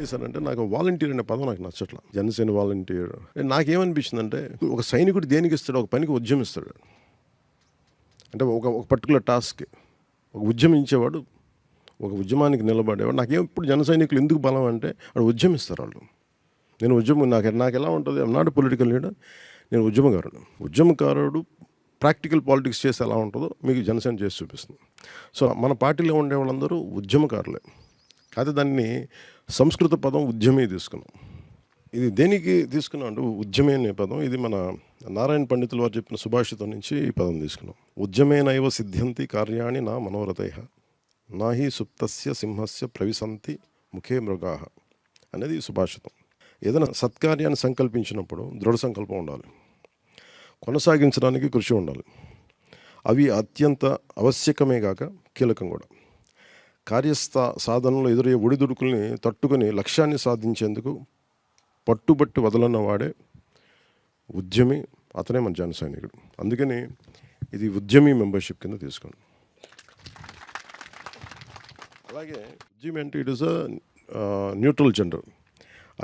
చేశానంటే నాకు వాలంటీర్ అనే పదం నాకు నచ్చట్లా. జనసేన వాలంటీర్ నాకేమనిపించిందంటే ఒక సైనికుడు దేనికి ఇస్తాడు, ఒక పనికి ఉద్యమిస్తాడు. అంటే ఒక పర్టికులర్ టాస్క్కి ఒక ఉద్యమించేవాడు, ఒక ఉద్యమానికి నిలబడేవాడు. నాకేం ఇప్పుడు జన సైనికులు ఎందుకు బలం అంటే వాడు ఉద్యమిస్తారు. వాళ్ళు నేను ఉద్యమం నాకు ఎలా ఉంటుంది, ఐఎమ్ నాట్ పొలిటికల్ లీడర్, నేను ఉద్యమకారుడు ప్రాక్టికల్ పాలిటిక్స్ చేసి ఎలా ఉంటుందో మీకు జనసేన చేసి చూపిస్తుంది. సో మన పార్టీలో ఉండే వాళ్ళందరూ ఉద్యమకారులే. కాకపోతే దాన్ని సంస్కృత పదం ఉద్యమే తీసుకున్నాం. ఇది దేనికి తీసుకున్నాం అంటే ఉద్యమే అనే పదం ఇది మన నారాయణ పండితులు వారు చెప్పిన సుభాషితం నుంచి ఈ పదం తీసుకున్నాం. ఉద్యమేనైవ సిద్ధ్యంతి కార్యాణి నా మనోరథైః నాహి సుప్తస్య సింహస్య ప్రవిశంతి ముఖే మృగాః అనేది ఈ సుభాషితం. ఏదైనా సత్కార్యాన్ని సంకల్పించినప్పుడు దృఢ సంకల్పం ఉండాలి, కొనసాగించడానికి కృషి ఉండాలి. అవి అత్యంత ఆవశ్యకమే కాక కీలకం కూడా. సాధనలో ఎదురయ్యే ఒడిదుడుకుల్ని తట్టుకొని లక్ష్యాన్ని సాధించేందుకు పట్టుబట్టి వదలన్న వాడే ఉద్యమి, అతనే మన జన సైనికుడు. అందుకని ఇది ఉద్యమి మెంబర్షిప్ కింద తీసుకోండి. అలాగే ఉద్యమి అంటే it is a neutral gender,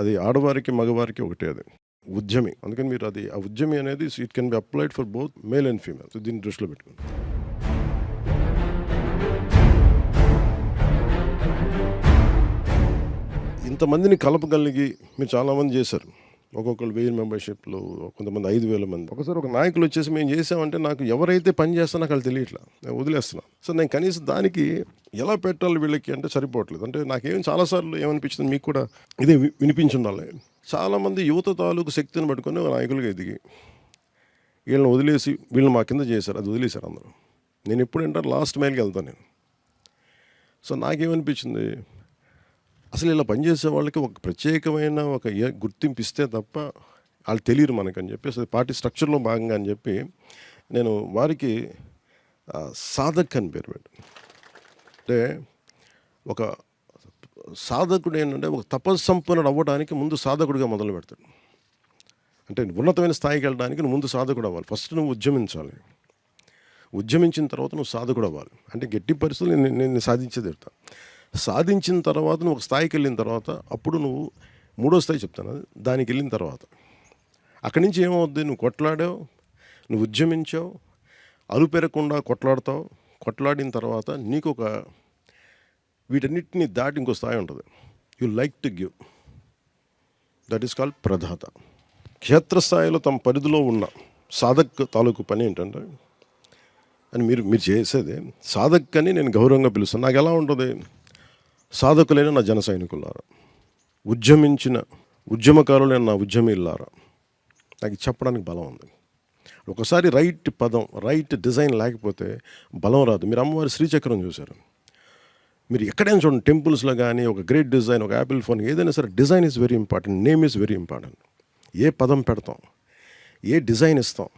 అది ఆడవారికి మగవారికి ఒకటే అది ఉద్యమి. అందుకని మీరు అది ఆ ఉద్యమి అనేది it can be applied for both male and female. దీన్ని దృష్టిలో పెట్టుకోండి. ఇంతమందిని కలపగలిగి మీరు చాలామంది చేశారు. ఒక్కొక్కరు 1000 మెంబర్షిప్లు, కొంతమంది 5000 మంది. ఒకసారి ఒక నాయకులు వచ్చేసి మేము చేసామంటే నాకు ఎవరైతే పని చేస్తానో నాకు వాళ్ళు తెలియట్లా, నేను వదిలేస్తున్నాను. సో నేను కనీసం దానికి ఎలా పెట్టాలి వీళ్ళకి అంటే సరిపోవట్లేదు. అంటే నాకేం చాలాసార్లు ఏమనిపించింది, మీకు కూడా ఇదే వినిపించుండాలి. చాలామంది యువత తాలూకు శక్తిని పట్టుకొని నాయకులుగా ఎదిగి వీళ్ళని వదిలేసి వీళ్ళని మా కింద చేశారు, అది వదిలేశారు అందరూ. నేను ఎప్పుడు ఏంటంటే లాస్ట్ మైల్కి వెళ్తాను నేను. సో నాకేమనిపించింది, అసలు ఇలా పనిచేసే వాళ్ళకి ఒక ప్రత్యేకమైన ఒక గుర్తింపు ఇస్తే తప్ప వాళ్ళు తెలియరు మనకని చెప్పి అసలు పార్టీ స్ట్రక్చర్లో భాగంగా అని చెప్పి నేను వారికి సాధక్ అని పేరు పెట్టాను. అంటే ఒక సాధకుడు ఏంటంటే ఒక తపస్సంపన్నుడు అవ్వడానికి ముందు సాధకుడిగా మొదలు పెడతాడు. అంటే ఉన్నతమైన స్థాయికి వెళ్ళడానికి నువ్వు ముందు సాధకుడు అవ్వాలి. ఫస్ట్ నువ్వు ఉద్యమించాలి, ఉద్యమించిన తర్వాత నువ్వు సాధకుడు అవ్వాలి. అంటే గట్టి పరిస్థితులు నేను సాధించేది. సాధించిన తర్వాత నువ్వు ఒక స్థాయికి వెళ్ళిన తర్వాత అప్పుడు నువ్వు మూడో స్థాయి చెప్తాను, దానికి వెళ్ళిన తర్వాత అక్కడి నుంచి ఏమవుద్ది, నువ్వు కొట్లాడావు, నువ్వు ఉద్యమించావు, అలుపెరగకుండా కొట్లాడతావు. కొట్లాడిన తర్వాత నీకు ఒక వీటన్నిటిని దాటి ఇంకో స్థాయి ఉంటుంది. You like to give, that is called ప్రదాత. క్షేత్రస్థాయిలో తమ పరిధిలో ఉన్న సాధక్ తాలూకు పని ఏంటంటే అని మీరు చేసేది సాధక్ అని నేను గౌరవంగా పిలుస్తాను. నాకు ఎలా ఉంటుంది, సాధకులైన నా జన సైనికులారా, ఉద్యమించిన ఉద్యమకారులైన నా ఉద్యమిల్లారా, నాకు చెప్పడానికి బలం ఉంది. ఒకసారి రైట్ పదం, రైట్ డిజైన్ లేకపోతే బలం రాదు. మీరు అమ్మవారి శ్రీచక్రం చూశారు, మీరు ఎక్కడైనా చూడండి, టెంపుల్స్లో కానీ ఒక గ్రేట్ డిజైన్, ఒక యాపిల్ ఫోన్, ఏదైనా సరే design is very important, name is very important. ఏ పదం పెడతాం, ఏ డిజైన్ ఇస్తాం,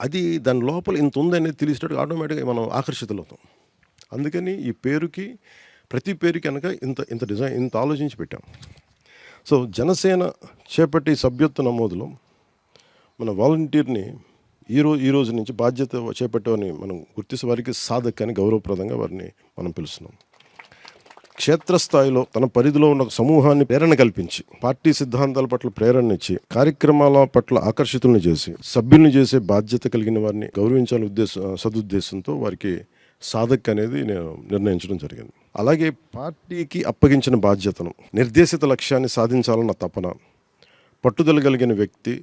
అది దాని లోపల ఇంత ఉందనేది తెలిసేటట్టు ఆటోమేటిక్గా మనం ఆకర్షితులవుతాం. అందుకని ఈ పేరుకి, ప్రతి పేరుకి కనుక ఇంత డిజైన్, ఇంత ఆలోచించి పెట్టాం. సో జనసేన చేపట్టి సభ్యత్వ నమోదులో మన వాలంటీర్ని ఈ రోజు నుంచి బాధ్యత చేపట్టేవని మనం గుర్తించే వారికి సాధక్ అని గౌరవప్రదంగా వారిని మనం పిలుస్తున్నాం. క్షేత్రస్థాయిలో తన పరిధిలో ఉన్న సమూహాన్ని ప్రేరణ కల్పించి, పార్టీ సిద్ధాంతాల పట్ల ప్రేరణ ఇచ్చి, కార్యక్రమాల పట్ల ఆకర్షితులను చేసి, సభ్యుల్ని చేసే బాధ్యత కలిగిన వారిని గౌరవించాలని సదుద్దేశంతో వారికి సాధక్ అనేది నేను నిర్ణయించడం జరిగింది. అలాగే పార్టీకి అప్పగించిన బాధ్యతను, నిర్దేశిత లక్ష్యాన్ని సాధించాలన్న తపన, పట్టుదల కలిగిన వ్యక్తి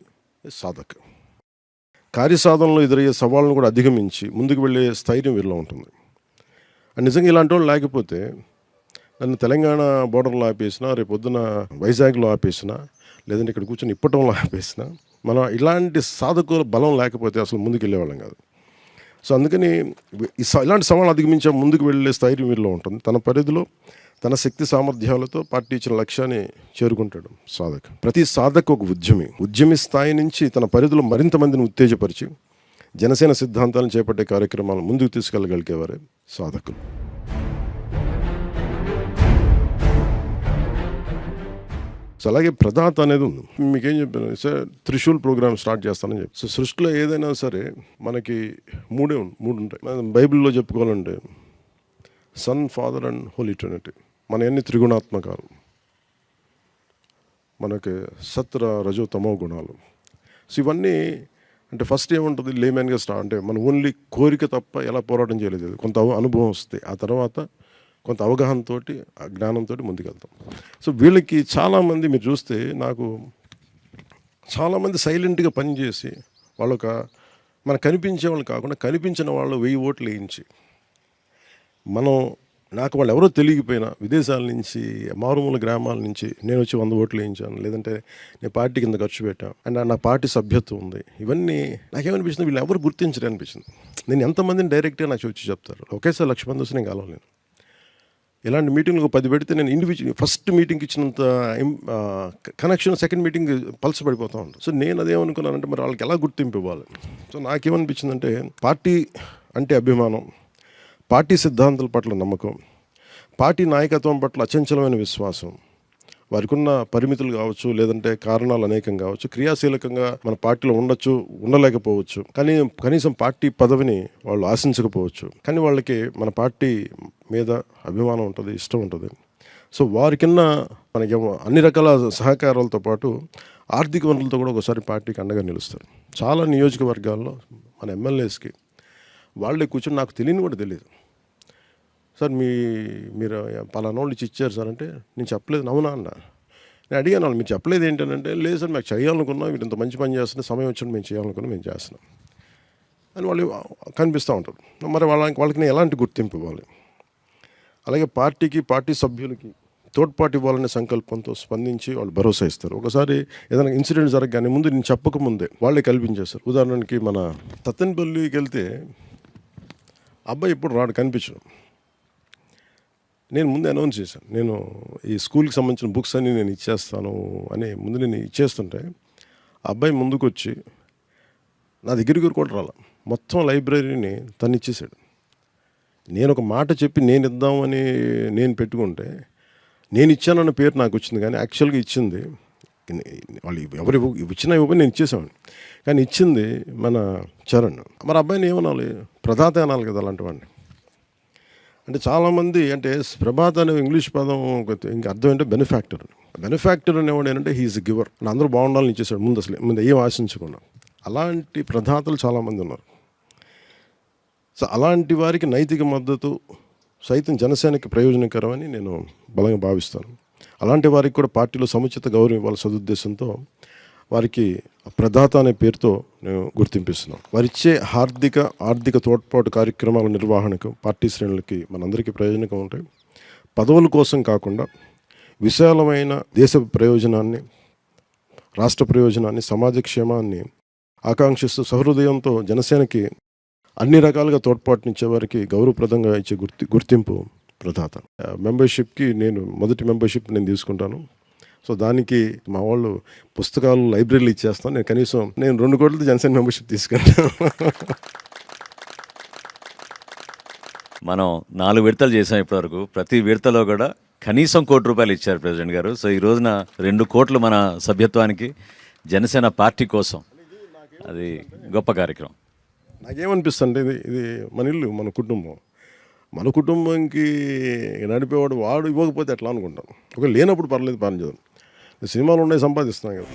సాధక్. కార్యసాధనలో ఎదురయ్యే సవాళ్ళను కూడా అధిగమించి ముందుకు వెళ్ళే స్థైర్యం వీరిలో ఉంటుంది. నిజంగా ఇలాంటి వాళ్ళు లేకపోతే నన్ను తెలంగాణ బోర్డర్లో ఆపేసినా, రేపు పొద్దున వైజాగ్లో ఆపేసినా, లేదంటే ఇక్కడ కూర్చొని ఇప్పటంలో ఆపేసినా, మనం ఇలాంటి సాధకుల బలం లేకపోతే అసలు ముందుకు వెళ్ళేవాళ్ళం కాదు. సో అందుకని ఇలాంటి సవాళ్ళు అధిగమించే ముందుకు వెళ్ళే స్థైర్యం వీరిలో ఉంటుంది. తన పరిధిలో తన శక్తి సామర్థ్యాలతో పార్టీ ఇచ్చిన లక్ష్యాన్ని చేరుకుంటాడు సాధక్. ప్రతి సాధక్ ఒక ఉద్యమి స్థాయి నుంచి తన పరిధిలో మరింత మందిని ఉత్తేజపరిచి జనసేన సిద్ధాంతాలను చేపట్టే కార్యక్రమాలను ముందుకు తీసుకెళ్ళగలిగేవారే సాధకులు. సో అలాగే ప్రదాత అనేది ఉంది. మీకేం చెప్పాను సార్, త్రిశూల్ ప్రోగ్రామ్ స్టార్ట్ చేస్తానని చెప్పి. సో సృష్టిలో ఏదైనా సరే మనకి మూడు ఉంటాయి. బైబిల్లో చెప్పుకోవాలంటే son, father and holy trinity. మన అన్ని త్రిగుణాత్మకాలు. మనకి సత్ర రజో తమో గుణాలు. సో ఇవన్నీ అంటే ఫస్ట్ ఏముంటుంది, లేమెన్గా స్టార్ట్ అంటే మనం ఓన్లీ కోరిక తప్ప ఎలా పోరాటం చేయలేదు. కొంత అనుభవం వస్తే ఆ తర్వాత కొంత అవగాహనతో జ్ఞానంతో ముందుకెళ్తాం. సో వీళ్ళకి చాలామంది మీరు చూస్తే నాకు చాలామంది సైలెంట్గా పనిచేసి వాళ్ళొక మనకు కనిపించే వాళ్ళు కాకుండా కనిపించిన వాళ్ళు 1000 ఓట్లు వేయించి నాకు వాళ్ళు ఎవరో తెలియకపోయినా విదేశాల నుంచి మారుమూల గ్రామాల నుంచి నేను వచ్చి 100 ఓట్లు వేయించాను, లేదంటే నేను పార్టీ కింద ఖర్చు పెట్టాను అండ్ నా పార్టీ సభ్యత్వం ఉంది. ఇవన్నీ నాకేమనిపించింది, వీళ్ళు ఎవరు గుర్తించరు అనిపించింది. నేను ఎంతమందిని డైరెక్ట్గా నాకు వచ్చి చెప్తారు, ఒకేసారి 1,00,000 మంది వస్తే నేను కలవలేను. ఇలాంటి మీటింగ్లు 10 పెడితే నేను ఇండివిజువల్ ఫస్ట్ మీటింగ్కి ఇచ్చినంత కనెక్షన్ సెకండ్ మీటింగ్ పల్స్ పడిపోతూ ఉంటాను. సో నేను అదేమనుకున్నానంటే మరి వాళ్ళకి ఎలా గుర్తింపు ఇవ్వాలి. సో నాకేమనిపించిందంటే పార్టీ అంటే అభిమానం, పార్టీ సిద్ధాంతాల పట్ల నమ్మకం, పార్టీ నాయకత్వం పట్ల అచంచలమైన విశ్వాసం, వారికి ఉన్న పరిమితులు కావచ్చు, లేదంటే కారణాలు అనేకం కావచ్చు, క్రియాశీలకంగా మన పార్టీలో ఉండొచ్చు, ఉండలేకపోవచ్చు, కానీ కనీసం పార్టీ పదవిని వాళ్ళు ఆశించకపోవచ్చు, కానీ వాళ్ళకి మన పార్టీ మీద అభిమానం ఉంటుంది, ఇష్టం ఉంటుంది. సో వారికిన్న మనకి అన్ని రకాల సహకారాలతో పాటు ఆర్థిక వనరులతో కూడా ఒకసారి పార్టీకి అండగా నిలుస్తారు. చాలా నియోజకవర్గాల్లో మన ఎమ్మెల్యేస్కి వాళ్ళే కూర్చొని నాకు తెలియని కూడా తెలియదు, సార్ మీరు పలానా వాళ్ళు ఇచ్చారు సార్ అంటే నేను చెప్పలేదు, అవునా అన్న. నేను అడిగాను వాళ్ళు, మీరు చెప్పలేదు ఏంటంటే లేదు సార్ మాకు చేయాలనుకున్నాం, మీరు ఇంత మంచి పని చేస్తున్నా, సమయం వచ్చినట్టు మేము చేయాలనుకున్నాం, మేము చేస్తున్నాం అని వాళ్ళు కనిపిస్తూ ఉంటారు. మరి వాళ్ళకి నేను ఎలాంటి గుర్తింపు ఇవ్వాలి, అలాగే పార్టీ సభ్యులకి తోడ్పాటు ఇవ్వాలనే సంకల్పంతో స్పందించి వాళ్ళు భరోసా ఇస్తారు. ఒకసారి ఏదైనా ఇన్సిడెంట్ జరగగానే ముందు నేను చెప్పకముందే వాళ్ళే కల్పించేస్తారు. ఉదాహరణకి మన తత్తెనపల్లికి వెళ్తే అబ్బాయి ఇప్పుడు రాడు, కనిపించడం. నేను ముందే అనౌన్స్ చేశాను, నేను ఈ స్కూల్కి సంబంధించిన బుక్స్ అన్నీ నేను ఇచ్చేస్తాను అని ముందు నేను ఇచ్చేస్తుంటే అబ్బాయి ముందుకు వచ్చి నా దగ్గరికి కూడా రాల, మొత్తం లైబ్రరీని తను ఇచ్చేసాడు. నేను ఒక మాట చెప్పి నేను ఇద్దామని నేను పెట్టుకుంటే నేను ఇచ్చానన్న పేరు నాకు వచ్చింది, కానీ యాక్చువల్గా ఇచ్చింది వాళ్ళు ఎవరు ఇచ్చినా ఇవ్వని నేను ఇచ్చేసాను, కానీ ఇచ్చింది మన చరణ్. మరి అబ్బాయిని ఏమనాలి, ప్రదాత అనాలి కదా అలాంటి వాడిని. అంటే చాలామంది అంటే ప్రభాత్ అనే ఇంగ్లీష్ పదం ఇంకా అర్థం ఏంటంటే బెనిఫాక్టర్ అనేవాడు ఏంటంటే హీఈస్ గివర్, అందరూ బాగుండాలని ఇచ్చేసాడు ముందు ఏం ఆశించకుండా. అలాంటి ప్రదాతలు చాలామంది ఉన్నారు. సో అలాంటి వారికి నైతిక మద్దతు సైతం జనసేనకి ప్రయోజనకరమని నేను బలంగా భావిస్తాను. అలాంటి వారికి కూడా పార్టీలో సముచిత గౌరవం ఇవ్వాలి సదుద్దేశంతో వారికి ప్రదాత అనే పేరుతో నేను గుర్తింపిస్తున్నాం. వారిచ్చే ఆర్థిక తోడ్పాటు కార్యక్రమాల నిర్వహణకు పార్టీ శ్రేణులకి మనందరికీ ప్రయోజనకం ఉంటాయి. పదవుల కోసం కాకుండా విశాలమైన దేశ ప్రయోజనాన్ని, రాష్ట్ర ప్రయోజనాన్ని, సమాజ క్షేమాన్ని ఆకాంక్షిస్తూ సహృదయంతో జనసేనకి అన్ని రకాలుగా తోడ్పాటునిచ్చే వారికి గౌరవప్రదంగా ఇచ్చే గుర్తింపు ప్రదాత. మెంబర్షిప్కి మొదటి మెంబర్షిప్ నేను తీసుకుంటాను. సో దానికి మా వాళ్ళు పుస్తకాలు లైబ్రరీలు ఇచ్చేస్తాను. నేను 2 కోట్లతో జనసేన మెంబర్షిప్ తీసుకుంటాను. మనం 4 విడతలు చేసాం ఇప్పటివరకు. ప్రతి విడతలో కూడా కనీసం ₹1,00,00,000 ఇచ్చారు ప్రెసిడెంట్ గారు. సో ఈ రోజున 2 కోట్లు మన సభ్యత్వానికి జనసేన పార్టీ కోసం, అది గొప్ప కార్యక్రమం. నాకేమనిపిస్తుంది, ఇది మన ఇల్లు, మన కుటుంబం. మన కుటుంబంకి నడిపేవాడు వాడు ఇవ్వకపోతే ఎట్లా అనుకుంటాం. ఒకవేళ లేనప్పుడు పర్లేదు, పని చేద్దాం. సినిమాలు ఉన్నాయి, సంపాదిస్తున్నాం కదా.